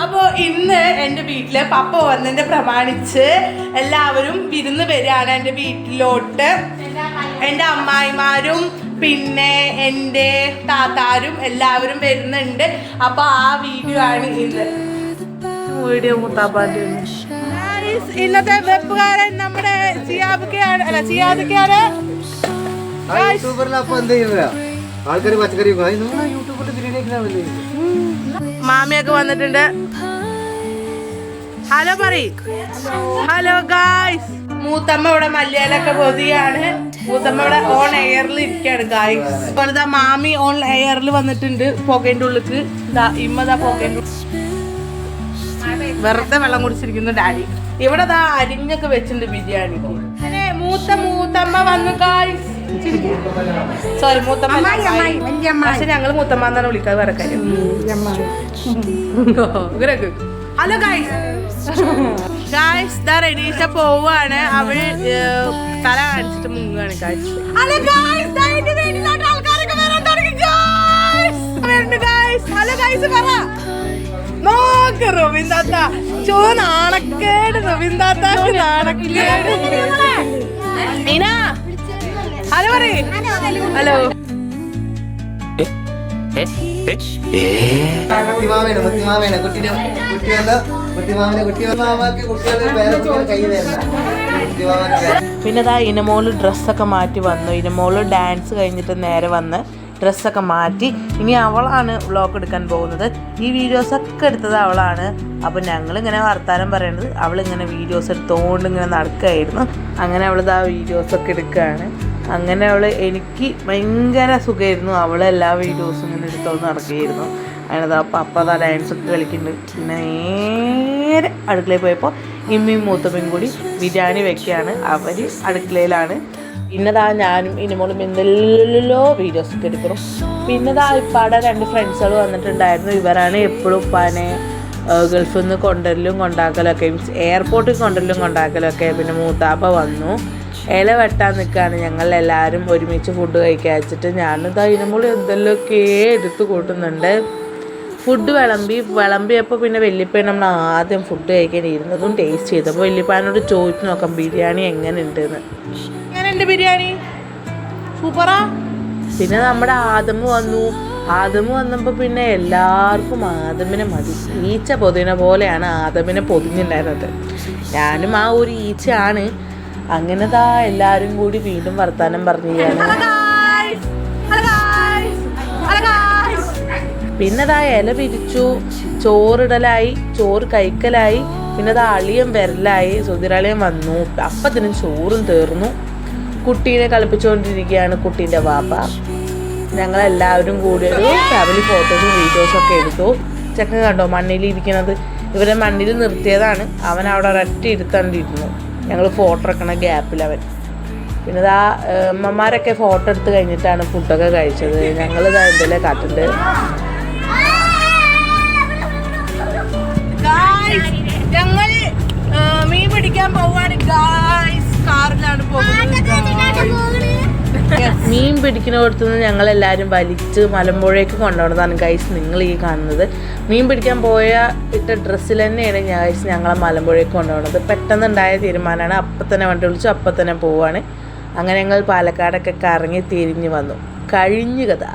അപ്പോൾ ഇന്ന് എൻ്റെ വീട്ടില് പപ്പ വന്നതിന്റെ പ്രമാണിച്ച് എല്ലാവരും വിരുന്ന് വരികയാണ് എൻ്റെ വീട്ടിലോട്ട്. എൻ്റെ അമ്മായിമാരും പിന്നെ എൻ്റെ താത്താരും എല്ലാവരും വരുന്നുണ്ട്. അപ്പൊ ആ വീഡിയോ ആണ് ഇന്ന്. വീഡിയോ മുത്താപ്പാൻ്റെ ഇന്നത്തെ വെപ്പുകാരൻ നമ്മുടെ സിയാബിക്കയാണ്. അല്ല സിയാബിക്കയാണ്. മാമിയൊക്കെ വന്നിട്ടുണ്ട്. ഹലോ പറയ്. Hello guys. മൂത്തമ്മ ഇവിടെ മലയാളൊക്കെ പൊതിയാണ്. മൂത്തമ്മ ഇവിടെ ഓൺ എയറിൽ ഇരിക്കുകയാണ് ഗായ്സ്. ഇപ്പോഴത്തെ മാമി ഓൺ എയറിൽ വന്നിട്ടുണ്ട്. പുകേൻ്റെ ഉള്ളിക്ക് ഇമ്മതാ പുകേൻ്റെ വെറുതെ വെള്ളം കുടിച്ചിരിക്കുന്നു ഡാഡി. ഇവിടെ ദാ അരിഞ്ഞൊക്കെ വെച്ചിട്ടുണ്ട് ബിരിയാണി. മൂത്തമ്മ വന്നു ഗായ്സ്. സോറി മൂത്തമ്മ, പക്ഷെ ഞങ്ങള് മൂത്തമ്മ എന്നാണ് വിളിക്കാതെ വേറെ കാര്യം. Hello guys. ഗായ്സ് ദാ റെഡീഷ പോവാണ്. അവള് തല കാണിച്ചിട്ട് മുങ്ങാണ് guys. Hello guys. Hello guys പറ. നോക്ക് റവീന്ദാത്ത നാണക്കേട്. റവീന്ദാത്ത നാണക്കേട്. നീന ഹലോ പറയ്. ഹലോ പിന്നെ ദാ ഇനമോള് ഡ്രസ്സൊക്കെ മാറ്റി വന്നു. ഇനമോള് ഡാൻസ് കഴിഞ്ഞിട്ട് നേരെ വന്ന് ഡ്രസ്സൊക്കെ മാറ്റി. ഇനി അവളാണ് വ്ളോഗ് എടുക്കാൻ പോകുന്നത്. ഈ വീഡിയോസൊക്കെ എടുത്തത് അവളാണ്. അപ്പോൾ ഞങ്ങളിങ്ങനെ വർത്താനം പറയണത് അവളിങ്ങനെ വീഡിയോസ് എടുത്തുകൊണ്ട് ഇങ്ങനെ നടക്കുകയായിരുന്നു. അങ്ങനെ അവളിതാ വീഡിയോസൊക്കെ എടുക്കുകയാണ്. അങ്ങനെ എനിക്ക് ഭയങ്കര സുഖമായിരുന്നു. അവളെല്ലാ വീഡിയോസും ഇങ്ങനെ എടുത്തോണ്ട് നടക്കുകയായിരുന്നു. അതിനതാ പപ്പതാ ഡാൻസൊക്കെ കളിക്കുന്നുണ്ട്. പിന്നെ നേരെ അടുക്കളയിൽ പോയപ്പോൾ ഇമ്മയും മൂത്തമ്മയും കൂടി ബിരിയാണി വെക്കുകയാണ്. അവർ അടുക്കളയിലാണ്. പിന്നെതാ ഞാനും ഇനിമോളും എന്തെല്ലോ വീഡിയോസൊക്കെ എടുക്കണം. പിന്നെതാ ഇപ്പാടെ 2 ഫ്രണ്ട്സുകൾ വന്നിട്ടുണ്ടായിരുന്നു. ഇവരാണ് എപ്പോഴും ഉപ്പാനെ ഗൾഫിൽ നിന്ന് കൊണ്ടുവരലും കൊണ്ടാക്കലൊക്കെ, മീൻസ് എയർപോർട്ടിൽ കൊണ്ടുവരലും കൊണ്ടാക്കലൊക്കെ. പിന്നെ മൂത്താപ്പ വന്നു. ഇല വെട്ടാൻ നിൽക്കുകയാണ്. ഞങ്ങളെല്ലാവരും ഒരുമിച്ച് ഫുഡ് കഴിക്കാൻ വെച്ചിട്ട് ഞാനിതാ ഇനിമോൾ എന്തെല്ലൊക്കെ എടുത്ത് കൂട്ടുന്നുണ്ട്. ഫുഡ് വിളമ്പിയപ്പോൾ പിന്നെ വല്യപ്പ നമ്മൾ ആദ്യം ഫുഡ് കഴിക്കാൻ ഇരുന്നതും ടേസ്റ്റ് ചെയ്തപ്പോൾ വല്യപ്പാനോട് ചോദിച്ചു നോക്കാം ബിരിയാണി എങ്ങനെ ഉണ്ടെന്ന്. എങ്ങനെയുണ്ട് ബിരിയാണി? സൂപ്പറാ. പിന്നെ നമ്മുടെ ആദമ് വന്നപ്പോൾ പിന്നെ എല്ലാവർക്കും ആദമിനെ മതി. ഈച്ച പൊതിന പോലെയാണ് ആദമിനെ പൊതിഞ്ഞിട്ടുണ്ടായിരുന്നത്. ഞാനും ആ ഒരു ഈച്ചയാണ്. അങ്ങനെതാ എല്ലാവരും കൂടി വീണ്ടും വർത്താനം പറഞ്ഞാണ്. പിന്നെ ദാ ഇല പിരിച്ചു, ചോറിടലായി, ചോറ് കഴിക്കലായി. പിന്നെ ദാ അളിയൻ വരലായി, സുധിരളിയൻ വന്നു. അപ്പത്തിനും ചോറും തീർന്നു. കുട്ടീനെ കളിപ്പിച്ചുകൊണ്ടിരിക്കുകയാണ് കുട്ടീൻ്റെ വാപ്പ. ഞങ്ങളെല്ലാവരും കൂടി ഒരു ഫാമിലി ഫോട്ടോസും വീഡിയോസൊക്കെ എടുത്തു. ചെക്കൻ കണ്ടോ മണ്ണിലിരിക്കുന്നത്? ഇവരെ മണ്ണിൽ നിർത്തിയതാണ്. അവൻ അവിടെ ഒരൊറ്റ ഇരുത്തണ്ടിരുന്നു. ഞങ്ങൾ ഫോട്ടോ എടുക്കണ ഗ്യാപ്പിൽ അവൻ. പിന്നെ ഇതാ അമ്മമാരൊക്കെ ഫോട്ടോ എടുത്ത് കഴിഞ്ഞിട്ടാണ് ഫുഡൊക്കെ കഴിച്ചത്. ഞങ്ങളിതാ എന്തെല്ലാം കാട്ടുണ്ട്. ഞങ്ങൾ മീൻ പിടിക്കാൻ പോവാണ് ഗായ്സ്. കാറിലാണ് പോകുന്നത്. മീൻ പിടിക്കുന്നിടത്തുനിന്ന് ഞങ്ങളെല്ലാവരും വലിച്ച് മലമ്പുഴയ്ക്ക് കൊണ്ടുപോകുന്നതാണ് ഗൈസ് നിങ്ങൾ ഈ കാണുന്നത്. മീൻ പിടിക്കാൻ ഇട്ട ഡ്രസ്സിൽ തന്നെയാണ് ഗൈസ് ഞങ്ങളെ മലമ്പുഴയ്ക്ക് കൊണ്ടുപോകുന്നത്. പെട്ടെന്നുണ്ടായ തീരുമാനമാണ്. അപ്പം തന്നെ വണ്ടി വിളിച്ചു, അപ്പം തന്നെ പോവാണ്. അങ്ങനെ ഞങ്ങൾ പാലക്കാടൊക്കെ കറങ്ങി തിരിഞ്ഞ് വന്നു. കഴിഞ്ഞു കഥ.